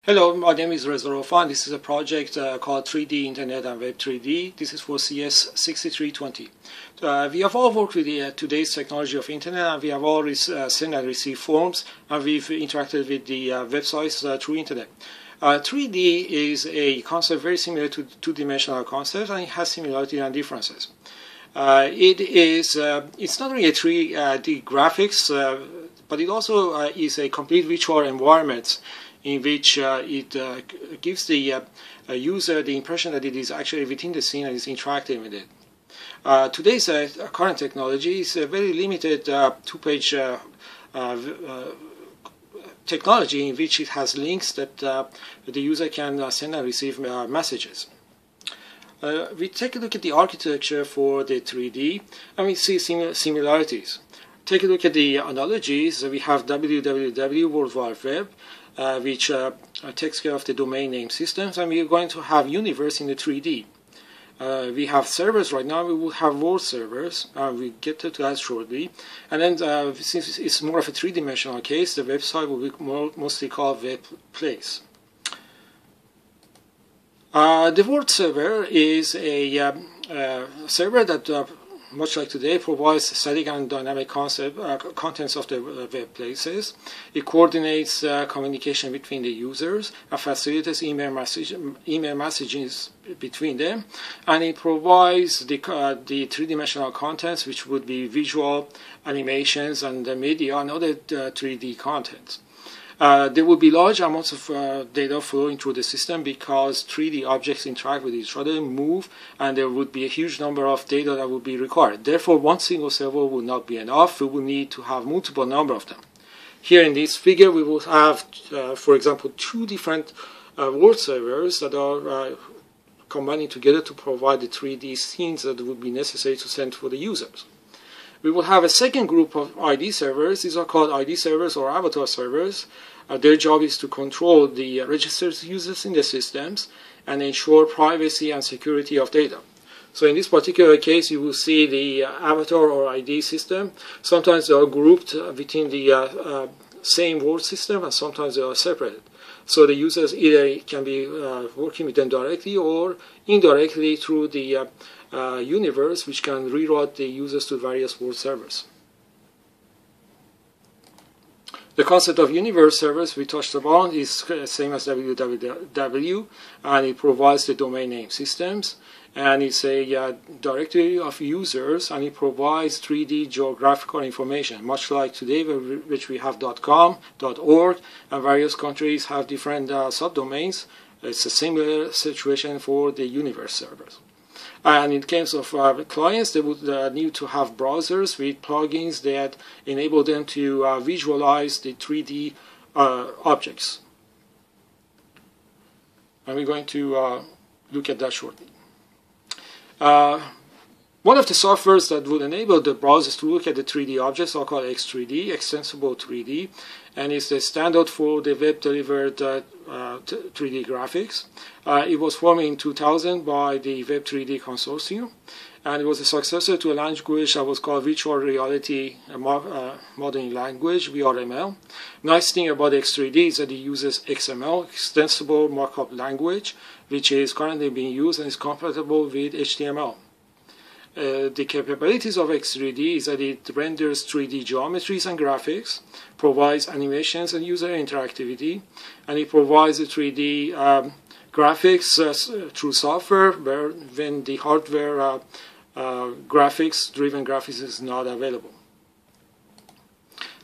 Hello, my name is Reza Rofan. This is a project called 3D Internet and Web 3D. This is for CS6320. We have all worked with today's technology of Internet, and we have all sent and received forms, and we've interacted with the websites through Internet. 3D is a concept very similar to two-dimensional concept, and it has similarities and differences. It's not really a 3D graphics, but it also is a complete virtual environment in which it gives the user the impression that it is actually within the scene and is interacting with it. Today's current technology is a very limited two-page technology in which it has links that the user can send and receive messages. We take a look at the architecture for the 3D and we see similarities. Take a look at the analogies. We have www, World Wide Web, which takes care of the domain name systems, and we are going to have universe in the 3D. We have servers right now. We will have world servers. We'll get to that shortly. And then since it's more of a three-dimensional case, the website will be mostly called web place. The world server is a server that much like today, provides static and dynamic contents of the web places. It coordinates communication between the users and facilitates email messages between them, and it provides the three-dimensional contents, which would be visual, animations, and the media and other 3D contents. There will be large amounts of data flowing through the system because 3D objects interact with each other, move, and there would be a huge number of data that would be required. Therefore, one single server will not be enough. We will need to have multiple number of them. Here in this figure, we will have, for example, two different world servers that are combining together to provide the 3D scenes that would be necessary to send for the users. We will have a second group of ID servers. These are called ID servers or avatar servers. Their job is to control the registered users in the systems and ensure privacy and security of data. So in this particular case, you will see the avatar or ID system. Sometimes they are grouped within the same world system, and sometimes they are separated. So the users either can be working with them directly or indirectly through the universe, which can reroute the users to various world servers. The concept of universe servers we touched upon is the same as www, and it provides the domain name systems, and it's a directory of users, and it provides 3D geographical information, much like today, which we have .com, .org, and various countries have different subdomains. It's a similar situation for the universe servers. And in case of clients, they would need to have browsers with plugins that enable them to visualize the 3D objects. And we're going to look at that shortly. One of the softwares that would enable the browsers to look at the 3D objects are called X3D, Extensible 3D, and it's the standard for the web-delivered 3D graphics. It was formed in 2000 by the Web 3D Consortium, and it was a successor to a language that was called Virtual Reality Modeling Language, VRML. Nice thing about X3D is that it uses XML, Extensible Markup Language, which is currently being used and is compatible with HTML. The capabilities of X3D is that it renders 3D geometries and graphics, provides animations and user interactivity, and it provides the 3D graphics through software when the hardware driven graphics is not available.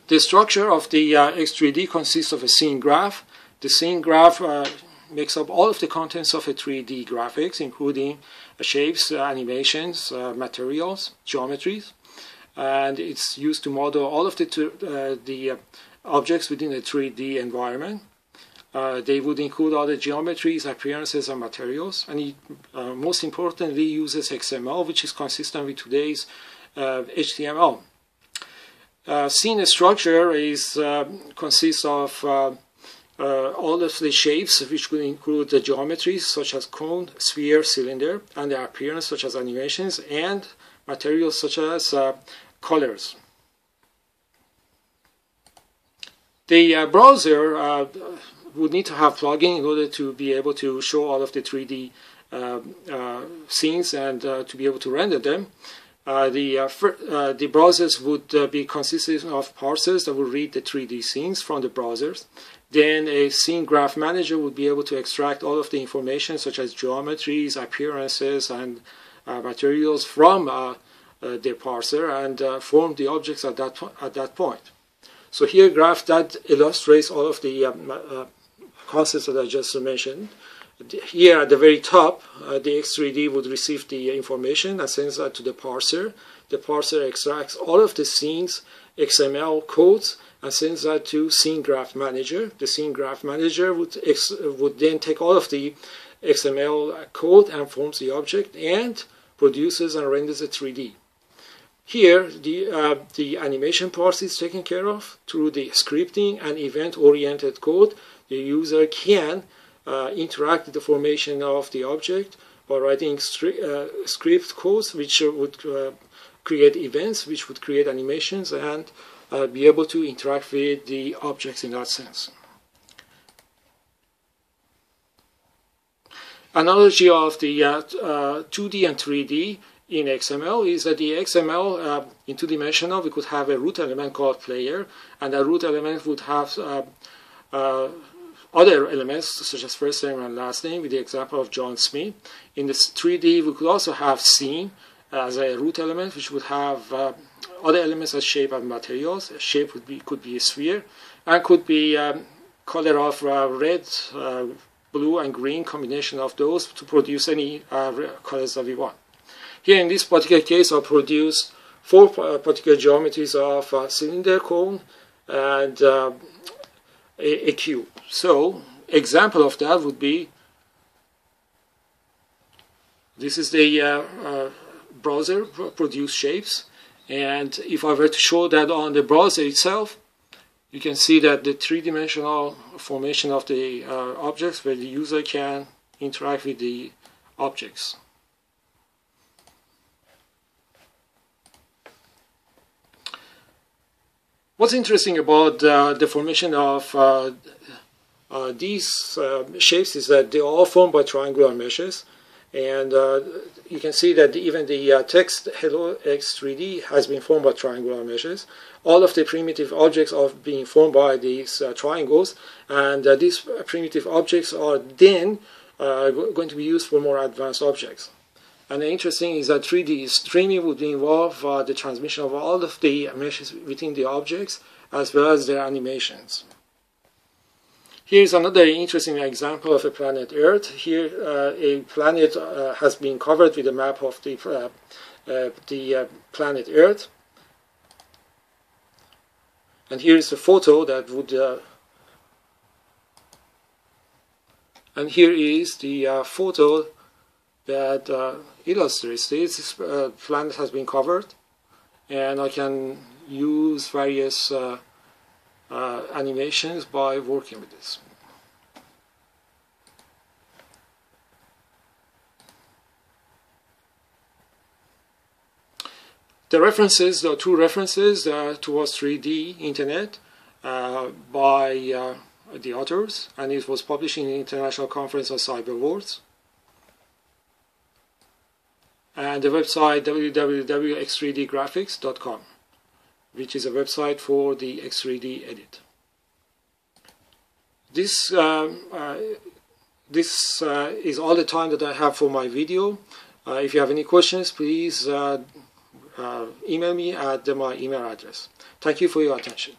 The structure of the X3D consists of a scene graph. The scene graph makes up all of the contents of a 3D graphics, including shapes, animations, materials, geometries, and it's used to model all of the objects within a 3D environment. They would include all the geometries, appearances, and materials, and it most importantly uses XML, which is consistent with today's HTML. Scene structure consists of all of the shapes, which will include the geometries such as cone, sphere, cylinder, and the appearance such as animations, and materials such as colors. The browser would need to have plugin in order to be able to show all of the 3D scenes and to be able to render them. The browsers would be consisting of parsers that will read the 3D scenes from the browsers. Then a scene graph manager would be able to extract all of the information such as geometries, appearances, and materials from the parser and form the objects at that point. So here a graph that illustrates all of the concepts that I just mentioned. Here at the very top, the X3D would receive the information and sends that to the parser. The parser extracts all of the scenes XML codes and sends that to Scene Graph Manager. The Scene Graph Manager would then take all of the XML code and forms the object and produces and renders a 3D. Here, the animation part is taken care of through the scripting and event-oriented code. The user can interact with the formation of the object by writing script codes which would create events, which would create animations and be able to interact with the objects in that sense. Analogy of the 2D and 3D in XML is that the XML in two-dimensional we could have a root element called player, and a root element would have other elements such as first name and last name, with the example of John Smith. In this 3D we could also have scene as a root element, which would have other elements as shape and materials. A shape could be a sphere and could be color of red, blue and green, combination of those to produce any colors that we want. Here in this particular case I produced 4 particular geometries of a cylinder, cone and a cube. So example of that would be, this is the browser produced shapes, and if I were to show that on the browser itself, you can see that the 3-dimensional formation of the objects where the user can interact with the objects. What's interesting about the formation of these shapes is that they are all formed by triangular meshes, and you can see that even the text Hello X3D has been formed by triangular meshes. All of the primitive objects are being formed by these triangles, and these primitive objects are then going to be used for more advanced objects. And the interesting is that 3D streaming would involve the transmission of all of the meshes within the objects as well as their animations. Here's another interesting example of a planet Earth. Here a planet has been covered with a map of the planet Earth. And here is a photo that would and here is the photo that illustrates this. This planet has been covered, and I can use various animations by working with this. The references, the 2 references towards 3D Internet by the authors, and it was published in the International Conference on Cyber Worlds. And the website www.x3dgraphics.com, which is a website for the X3D edit. This is all the time that I have for my video. If you have any questions, please email me at my email address. Thank you for your attention.